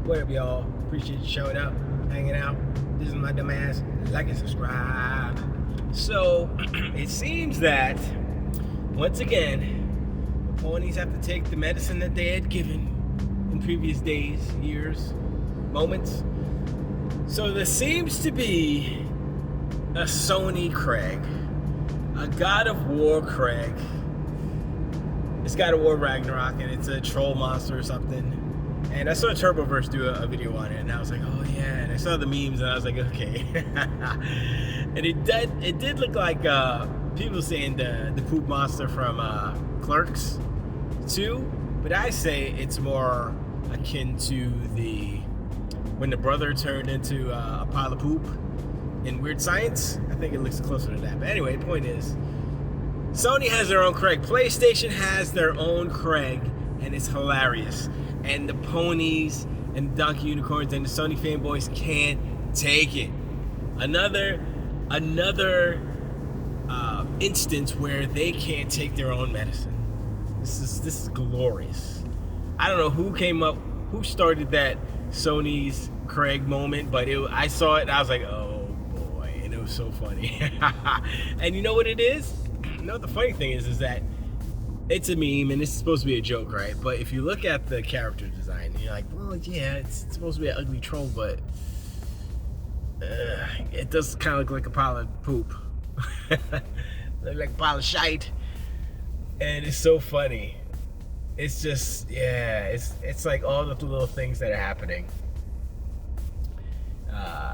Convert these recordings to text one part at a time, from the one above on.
What up, y'all? Appreciate you showing up, hanging out. This is my dumb ass. Like and subscribe. So, it seems that, once again, the ponies have to take the medicine that they had given in previous days, years, moments. So, there seems to be a Sony Craig, a God of War Craig. It's God of War Ragnarok, and it's a troll monster or something. And I saw Turboverse do a video on it, and I was like, oh yeah. And I saw the memes, and I was like, okay. And it did look like people saying the poop monster from Clerks 2, but I say it's more akin to when the brother turned into a pile of poop in Weird Science. I think it looks closer to that. But anyway, the point is, Sony has their own Craig. PlayStation has their own Craig, and it's hilarious. And the ponies and the donkey unicorns and the Sony fanboys can't take it. Another instance where they can't take their own medicine. This is glorious. I don't know who started that Sony's Craig moment, but I saw it and I was like, oh boy, and it was so funny. And you know what it is? You know what the funny thing is that it's a meme and it's supposed to be a joke, right? But if you look at the character design, you're like, well, yeah, it's supposed to be an ugly troll, but it does kind of look like a pile of poop. Look like a pile of shite. And it's so funny. It's just, yeah, it's like all the little things that are happening.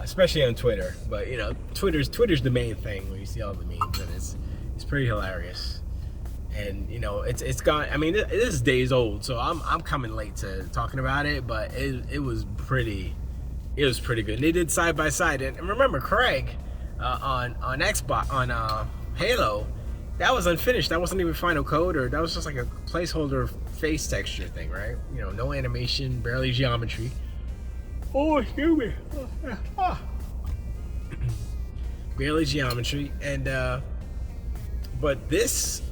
Especially on Twitter. But, you know, Twitter's the main thing where you see all the memes, and it's pretty hilarious. And you know, it's gone. I mean, this is days old, so I'm coming late to talking about it, but it was pretty good. And they did side by side, and remember, Craig on Xbox on Halo, that was unfinished. That wasn't even final code, or that was just like a placeholder face texture thing, right? You know, no animation, barely geometry. Oh, excuse me. Barely geometry, and but this.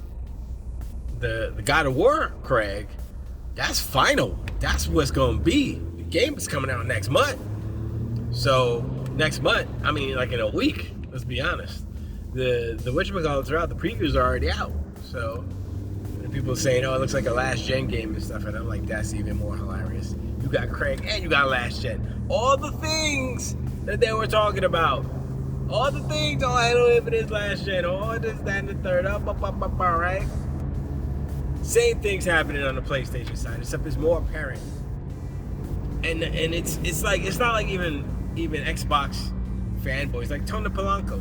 The God of War Craig, that's final. That's what's gonna be. The game is coming out next month. So next month, I mean, like in a week. Let's be honest. The whatchamacallits are out. The previews are already out. So people are saying, oh, it looks like a last gen game and stuff, and I'm like, that's even more hilarious. You got Craig and you got last gen. All the things that they were talking about. All the things. Oh, I don't know if it is last gen. Oh, this, that, and the third. Right? Same things happening on the PlayStation side, except it's more apparent. And it's like, it's not like even Xbox fanboys like Tony Polanco,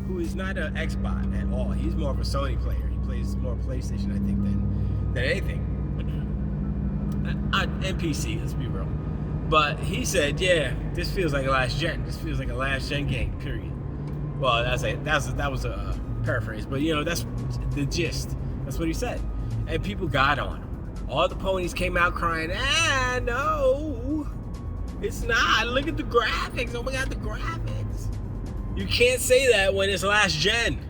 who is not an Xbox at all. He's more of a Sony player. He plays more PlayStation, I think, than anything. And PC, let's be real. But he said, yeah, this feels like a last gen. This feels like a last gen game. Period. Well, that was a paraphrase, but you know, that's the gist. That's what he said. And people got on him. All the ponies came out crying, no, it's not. Look at the graphics. Oh my God, the graphics. You can't say that when it's last gen.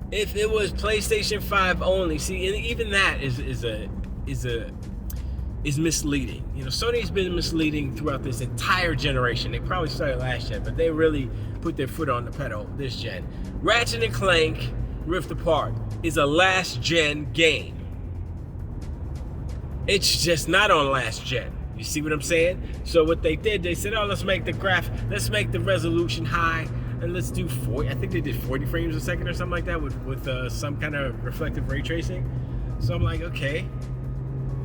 If it was PlayStation 5 only, see, and even that is misleading. You know, Sony's been misleading throughout this entire generation. They probably started last gen, but they really put their foot on the pedal this gen. Ratchet and Clank Rift Apart is a last gen game. It's just not on last gen. You see what I'm saying? So what they did, they said, oh, let's make the resolution high, and let's do 40. I think they did 40 frames a second or something like that with some kind of reflective ray tracing. So I'm like, okay,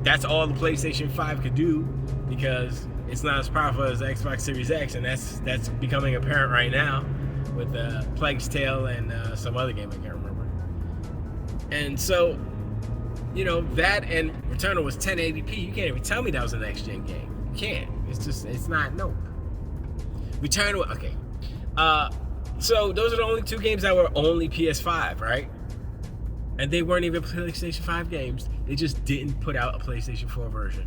that's all the PlayStation 5 could do, because it's not as powerful as the Xbox Series X, and that's becoming apparent right now with Plague's Tale and some other game I can't remember. And so, you know, that and Returnal was 1080p. You can't even tell me that was a next gen game. You can't. It's not. Nope. Returnal. Okay. So those are the only two games that were only PS5, right? And they weren't even PlayStation 5 games. They just didn't put out a PlayStation 4 version.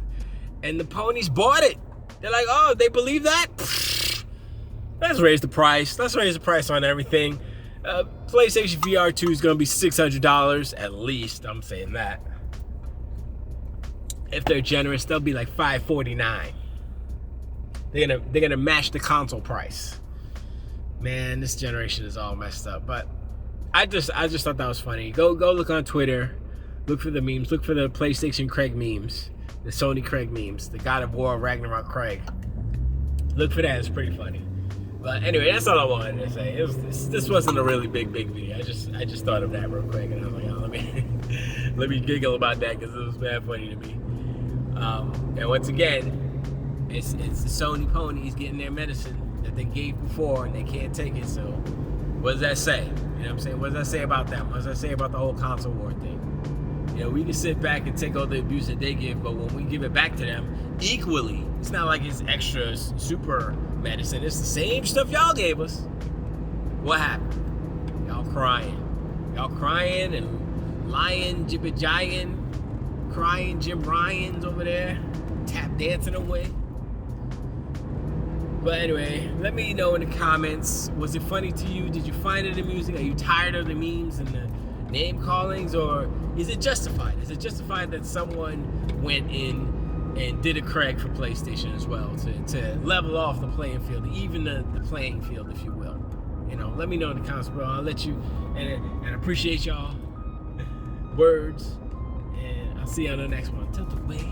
And the ponies bought it. They're like, oh, they believe that? Let's raise the price. Let's raise the price on everything. PlayStation VR 2 is going to be $600 at least. I'm saying that. if they're generous, they'll be like $549. They're gonna match the console price. Man, this generation is all messed up. But I just thought that was funny. Go look on Twitter, look for the memes, look for the PlayStation Craig memes, the Sony Craig memes, the God of War Ragnarok Craig. Look for that. It's pretty funny. But anyway, that's all I wanted to say. This wasn't a really big video. I just thought of that real quick, and I was like, oh, let me giggle about that because it was bad funny to me. And once again, it's the Sony ponies getting their medicine that they gave before, and they can't take it. So, what does that say? You know what I'm saying? What does that say about them? What does that say about the whole console war thing? You know, we can sit back and take all the abuse that they give, but when we give it back to them equally, it's not like it's extra super medicine. It's the same stuff y'all gave us. What happened? Y'all crying and lying, jibber-jaying, crying Jim Ryan's over there, tap dancing away. But anyway, let me know in the comments, was it funny to you? Did you find it amusing? Are you tired of the memes and the name callings, or is it justified? Is it justified that someone went in and did a Craig for PlayStation as well to level off the playing field, even the playing field, if you will? You know, let me know in the comments, bro. I'll let you, and appreciate y'all words, and I'll see you on the next one. Tilt away.